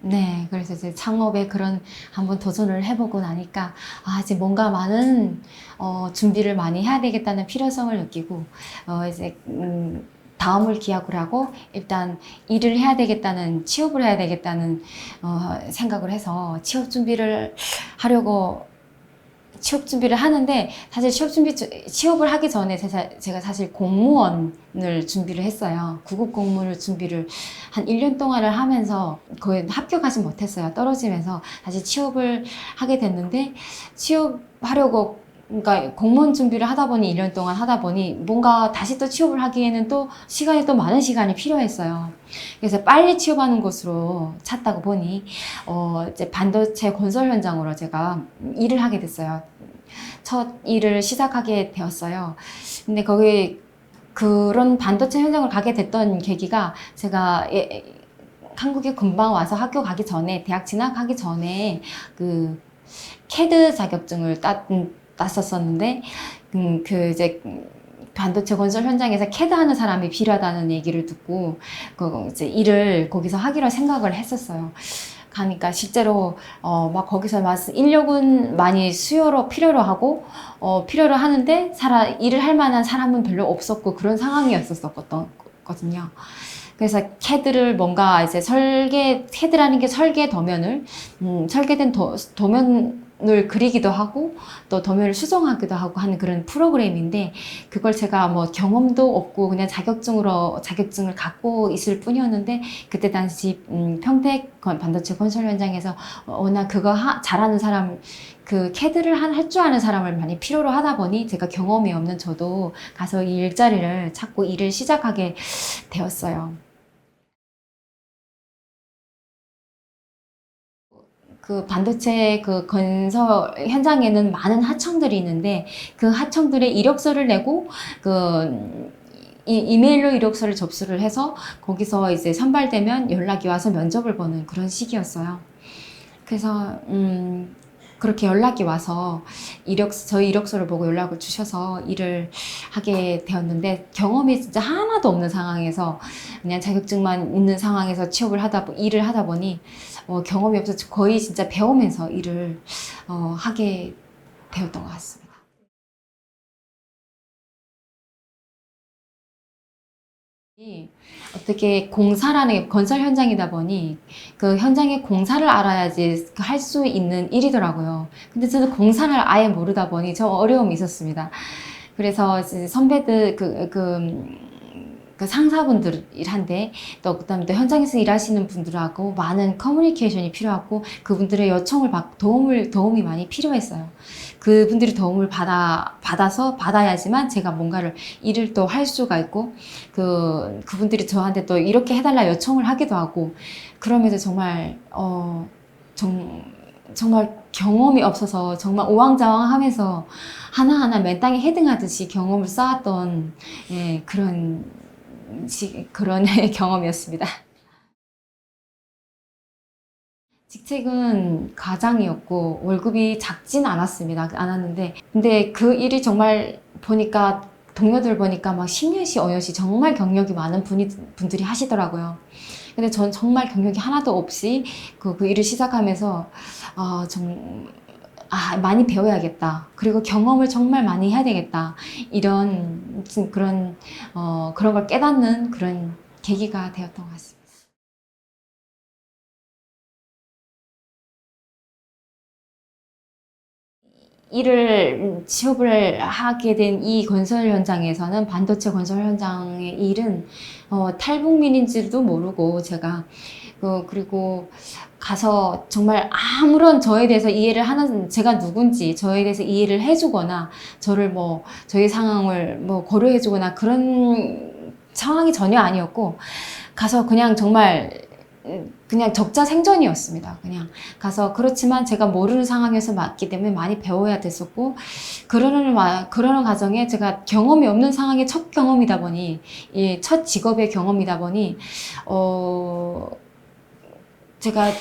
네, 그래서 이제 창업에 그런 한번 도전을 해보고 나니까, 이제 뭔가 많은, 준비를 많이 해야 되겠다는 필요성을 느끼고, 이제, 다음을 기약을 하고, 일단 일을 해야 되겠다는, 취업을 해야 되겠다는, 생각을 해서 하려고 취업 준비를 하는데, 사실 취업을 하기 전에 제가 사실 공무원을 준비를 했어요. 구급 공무원을 준비를 한 1년 동안을 하면서 거의 합격하지 못했어요. 떨어지면서 다시 취업을 하게 됐는데, 취업하려고 그러니까 공무원 준비를 하다 보니 1년 동안 하다 보니 뭔가 다시 또 취업을 하기에는 또 많은 시간이 필요했어요. 그래서 빨리 취업하는 곳으로 찾다가 보니 이제 반도체 건설 현장으로 제가 일을 하게 됐어요. 첫 일을 시작하게 되었어요. 근데 거기 그런 반도체 현장을 가게 됐던 계기가 제가 한국에 금방 와서 학교 가기 전에 대학 진학하기 전에 그 캐드 자격증을 땄었었는데 그 이제 반도체 건설 현장에서 캐드 하는 사람이 필요하다는 얘기를 듣고 이제 일을 거기서 하기로 생각을 했었어요. 가니까 실제로 막 거기서 막 인력은 많이 필요로 하고 필요로 하는데 일을 할 만한 사람은 별로 없었고 그런 상황이었었거든요. 그래서 캐드를 뭔가 이제 캐드라는 게 설계 도면을 설계된 도면을 그리기도 하고 또 도면을 수정하기도 하고 하는 그런 프로그램인데, 그걸 제가 뭐 경험도 없고 그냥 자격증을 갖고 있을 뿐이었는데, 그때 당시 평택 반도체 건설 현장에서 워낙 그거 잘하는 사람, 그 캐드를 할 줄 아는 사람을 많이 필요로 하다 보니 제가 경험이 없는 저도 가서 이 일자리를 찾고 일을 시작하게 되었어요. 그 반도체 그 건설 현장에는 많은 하청들이 있는데, 그 하청들의 이력서를 내고 이메일로 이력서를 접수를 해서 거기서 이제 선발되면 연락이 와서 면접을 보는 그런 시기였어요. 그래서 그렇게 연락이 와서 저희 이력서를 보고 연락을 주셔서 일을 하게 되었는데, 경험이 진짜 하나도 없는 상황에서 그냥 자격증만 있는 상황에서 일을 하다 보니 경험이 없어서 거의 진짜 배우면서 일을 하게 되었던 것 같습니다. 어떻게 공사라는 게 건설 현장이다 보니 그 현장의 공사를 알아야지 할 수 있는 일이더라고요. 근데 저는 공사를 아예 모르다 보니 좀 어려움이 있었습니다. 그래서 이제 선배들 그 상사분들한테 또 그다음에 또 현장에서 일하시는 분들하고 많은 커뮤니케이션이 필요하고 그분들의 도움이 많이 필요했어요. 그분들이 도움을 받아야지만 제가 뭔가를 일을 또 할 수가 있고, 그분들이 저한테 또 이렇게 해달라 요청을 하기도 하고, 그러면서 정말 경험이 없어서 정말 우왕좌왕하면서 하나하나 맨땅에 헤딩하듯이 경험을 쌓았던, 예, 그런 경험이었습니다. 직책은 과장이었고 월급이 작진 않았는데, 근데 그 일이 정말 보니까 동료들 보니까 막 10년씩 5년씩 정말 경력이 많은 분들이 하시더라고요. 근데 전 정말 경력이 하나도 없이 그 일을 시작하면서 좀 많이 배워야겠다. 그리고 경험을 정말 많이 해야 되겠다. 이런 그런 걸 깨닫는 그런 계기가 되었던 것 같습니다. 취업을 하게 된 이 건설 현장에서는, 반도체 건설 현장의 일은 탈북민인지도 모르고 제가 그리고 가서 정말 아무런 저에 대해서 제가 누군지 저에 대해서 이해를 해주거나 저의 상황을 고려해주거나 그런 상황이 전혀 아니었고, 가서 그냥 정말 그냥 적자생존이었습니다. 그냥 가서, 그렇지만 제가 모르는 상황에서 맞기 때문에 많이 배워야 됐었고, 그러는 과정에 제가 경험이 없는 상황의 첫 경험이다 보니, 이 첫 직업의 경험이다 보니, 어, 제가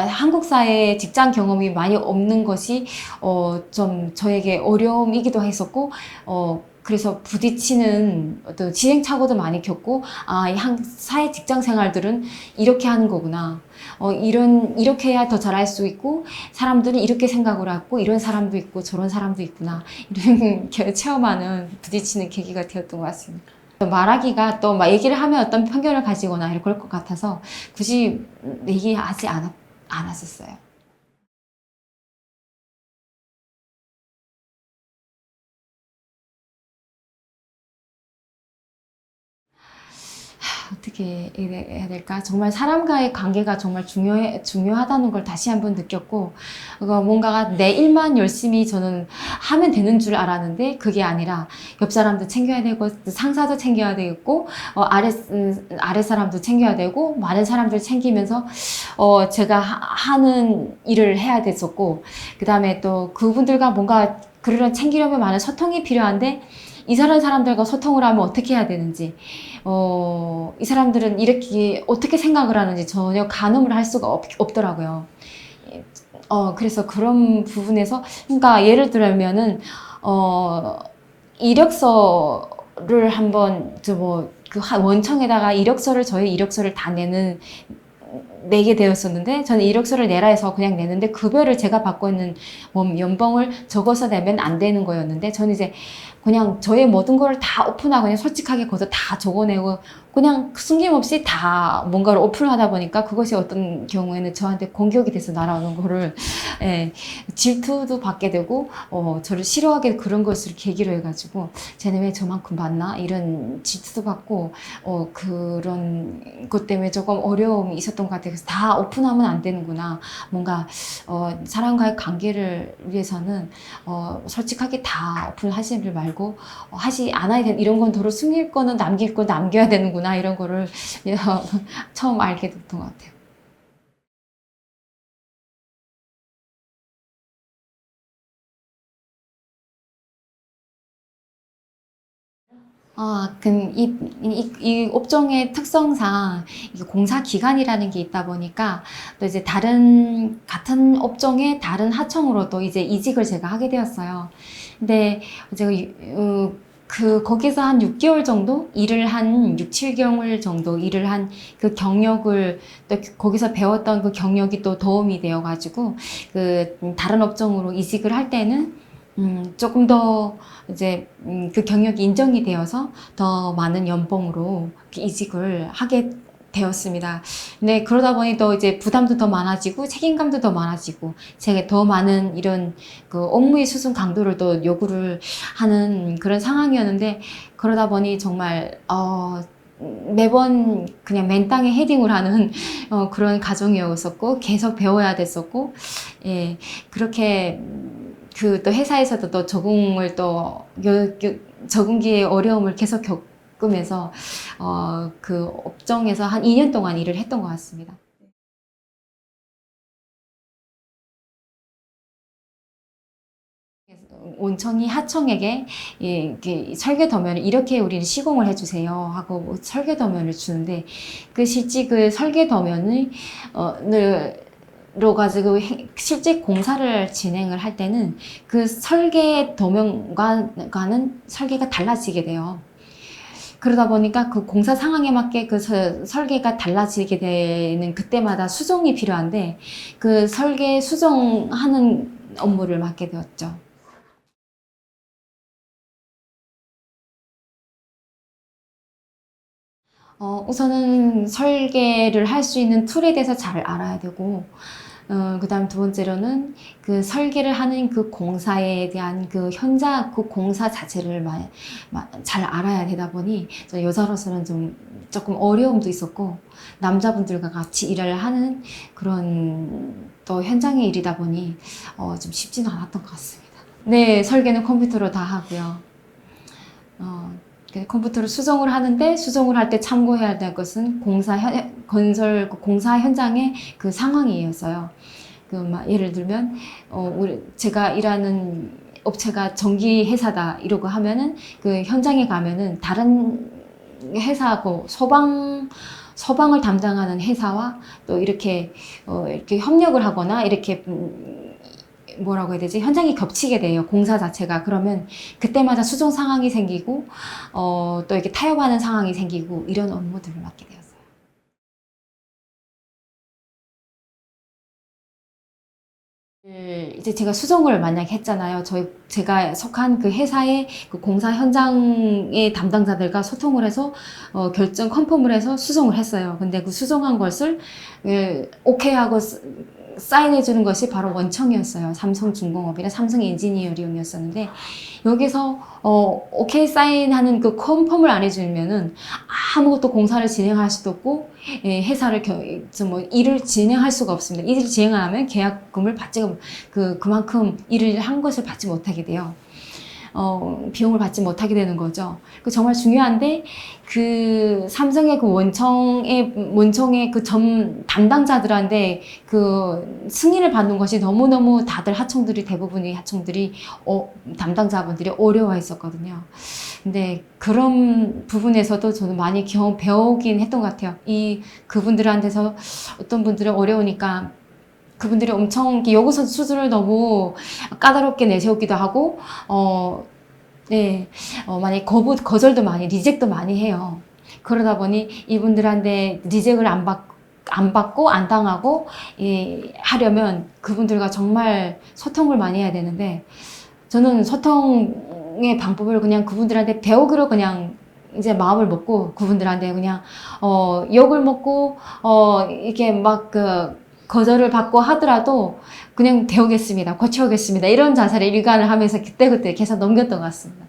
한국 사회에 직장 경험이 많이 없는 것이 좀 저에게 어려움이기도 했었고, 그래서 부딪히는 어떤 시행착오도 많이 겪고, 아, 이 사회 직장 생활들은 이렇게 하는 거구나. 이렇게 해야 더 잘할 수 있고, 사람들은 이렇게 생각을 하고, 이런 사람도 있고, 저런 사람도 있구나. 이런 체험하는, 부딪히는 계기가 되었던 것 같습니다. 말하기가 또 막 얘기를 하면 어떤 편견을 가지거나 이럴 것 같아서 굳이 얘기하지 않았었어요. 어떻게 해야 될까? 정말 사람과의 관계가 정말 중요하다는 걸 다시 한번 느꼈고, 뭔가가 내 일만 열심히 저는 하면 되는 줄 알았는데, 그게 아니라 옆 사람도 챙겨야 되고, 상사도 챙겨야 되겠고, 아래 사람도 챙겨야 되고, 많은 사람들 챙기면서, 제가 하는 일을 해야 됐었고, 그 다음에 또 그분들과 뭔가 그런 챙기려면 많은 소통이 필요한데, 이 사람들과 소통을 하면 어떻게 해야 되는지, 이 사람들은 이렇게 어떻게 생각을 하는지 전혀 가늠을 할 수가 없더라고요. 그래서 그런 부분에서, 그러니까 예를 들면은, 어, 이력서를 한번, 원청에다가 저희 이력서를 다 내게 되었었는데, 저는 이력서를 내라 해서 그냥 내는데, 급여를 제가 받고 있는 연봉을 적어서 내면 안 되는 거였는데, 저는 이제 그냥 저의 모든 거를 다 오픈하고 그냥 솔직하게 거기서 다 적어내고 그냥 숨김없이 다 뭔가를 오픈하다 보니까 그것이 어떤 경우에는 저한테 공격이 돼서 날아오는 거를, 예, 질투도 받게 되고, 저를 싫어하게 그런 것을 계기로 해가지고, 쟤네 왜 저만큼 받나? 이런 질투도 받고, 그런 것 때문에 조금 어려움이 있었던 것 같아요. 그래서 다 오픈하면 안 되는구나. 뭔가, 사람과의 관계를 위해서는, 솔직하게 다 오픈하시는 말고, 하지 않아야 되는, 이런 건 도로 숨길 거는 남길 거 남겨야 되는구나. 이런 거를 처음 알게 됐던 것 같아요. 이 업종의 특성상 이게 공사 기간이라는 게 있다 보니까 또 이제 같은 업종의 다른 하청으로 또 이제 이직을 제가 하게 되었어요. 근데 제가 거기서 한 6개월 정도 일을 한 6, 7개월 정도 일을 한 그 경력을 또 거기서 배웠던 그 경력이 또 도움이 되어가지고 다른 업종으로 이직을 할 때는 조금 더 이제 그 경력이 인정이 되어서 더 많은 연봉으로 이직을 하게 되었습니다. 근데 그러다 보니 또 이제 부담도 더 많아지고 책임감도 더 많아지고 제가 더 많은 이런 그 업무의 수준 강도를 또 요구를 하는 그런 상황이었는데 그러다 보니 정말 매번 그냥 맨 땅에 헤딩을 하는 그런 과정이었었고 계속 배워야 됐었고 예 그렇게 또 회사에서도 또 적응기의 어려움을 계속 겪으면서 그 업종에서 한 2년 동안 일을 했던 것 같습니다. 온천이 하청에게 이렇게 설계도면을 이렇게 우리는 시공을 해주세요 하고 뭐 설계도면을 주는데 실제 그 설계도면을 로 가지고 실제 공사를 진행을 할 때는 그 설계 도면과는 설계가 달라지게 돼요. 그러다 보니까 그 공사 상황에 맞게 그 설계가 달라지게 되는 그때마다 수정이 필요한데 그 설계 수정하는 업무를 맡게 되었죠. 우선은 설계를 할 수 있는 툴에 대해서 잘 알아야 되고, 그 다음 두 번째로는 그 설계를 하는 그 공사에 대한 그 공사 자체를 잘 알아야 되다 보니, 저 여자로서는 좀 조금 어려움도 있었고, 남자분들과 같이 일을 하는 그런 또 현장의 일이다 보니, 좀 쉽지는 않았던 것 같습니다. 네, 설계는 컴퓨터로 다 하고요. 컴퓨터로 수정을 하는데 수정을 할 때 참고해야 될 것은 건설 공사 현장의 그 상황이었어요. 예를 들면 제가 일하는 업체가 전기 회사다 이러고 하면은 그 현장에 가면은 다른 회사하고 소방을 담당하는 회사와 또 이렇게 협력을 하거나 이렇게 뭐라고 해야 되지? 현장이 겹치게 돼요. 공사 자체가. 그러면 그때마다 수정 상황이 생기고, 또 이렇게 타협하는 상황이 생기고, 이런 업무들을 맡게 되었어요. 이제 제가 수정을 만약에 했잖아요. 제가 속한 그 회사의 그 공사 현장의 담당자들과 소통을 해서, 결정 컨펌을 해서 수정을 했어요. 근데 그 수정한 것을, 오케이 하고 사인해주는 것이 바로 원청이었어요. 삼성중공업이나 삼성엔지니어링이었었는데, 여기서, 오케이 사인하는 그 컨펌을 안 해주면은 아무것도 공사를 진행할 수도 없고, 회사를, 일을 진행할 수가 없습니다. 일을 진행하면 계약금을 그만큼 일을 한 것을 받지 못하게 돼요. 비용을 받지 못하게 되는 거죠. 그 정말 중요한데, 그 삼성의 그 원청의 그 담당자들한테 그 승인을 받는 것이 너무너무 다들 대부분의 하청들이, 담당자분들이 어려워했었거든요. 근데 그런 부분에서도 저는 많이 배우긴 했던 것 같아요. 그분들한테서 어떤 분들은 어려우니까 그분들이 엄청 여기서 수준을 너무 까다롭게 내세우기도 하고, 네, 많이 거절도 많이, 리젝도 많이 해요. 그러다 보니 이분들한테 리젝을 안 받고, 안 당하고, 하려면 그분들과 정말 소통을 많이 해야 되는데, 저는 소통의 방법을 그냥 그분들한테 배우기로 그냥 이제 마음을 먹고, 그분들한테 그냥, 욕을 먹고, 이렇게 거절을 받고 하더라도 그냥 배우겠습니다. 고쳐오겠습니다. 이런 자세를 일관을 하면서 그때그때 계속 넘겼던 것 같습니다.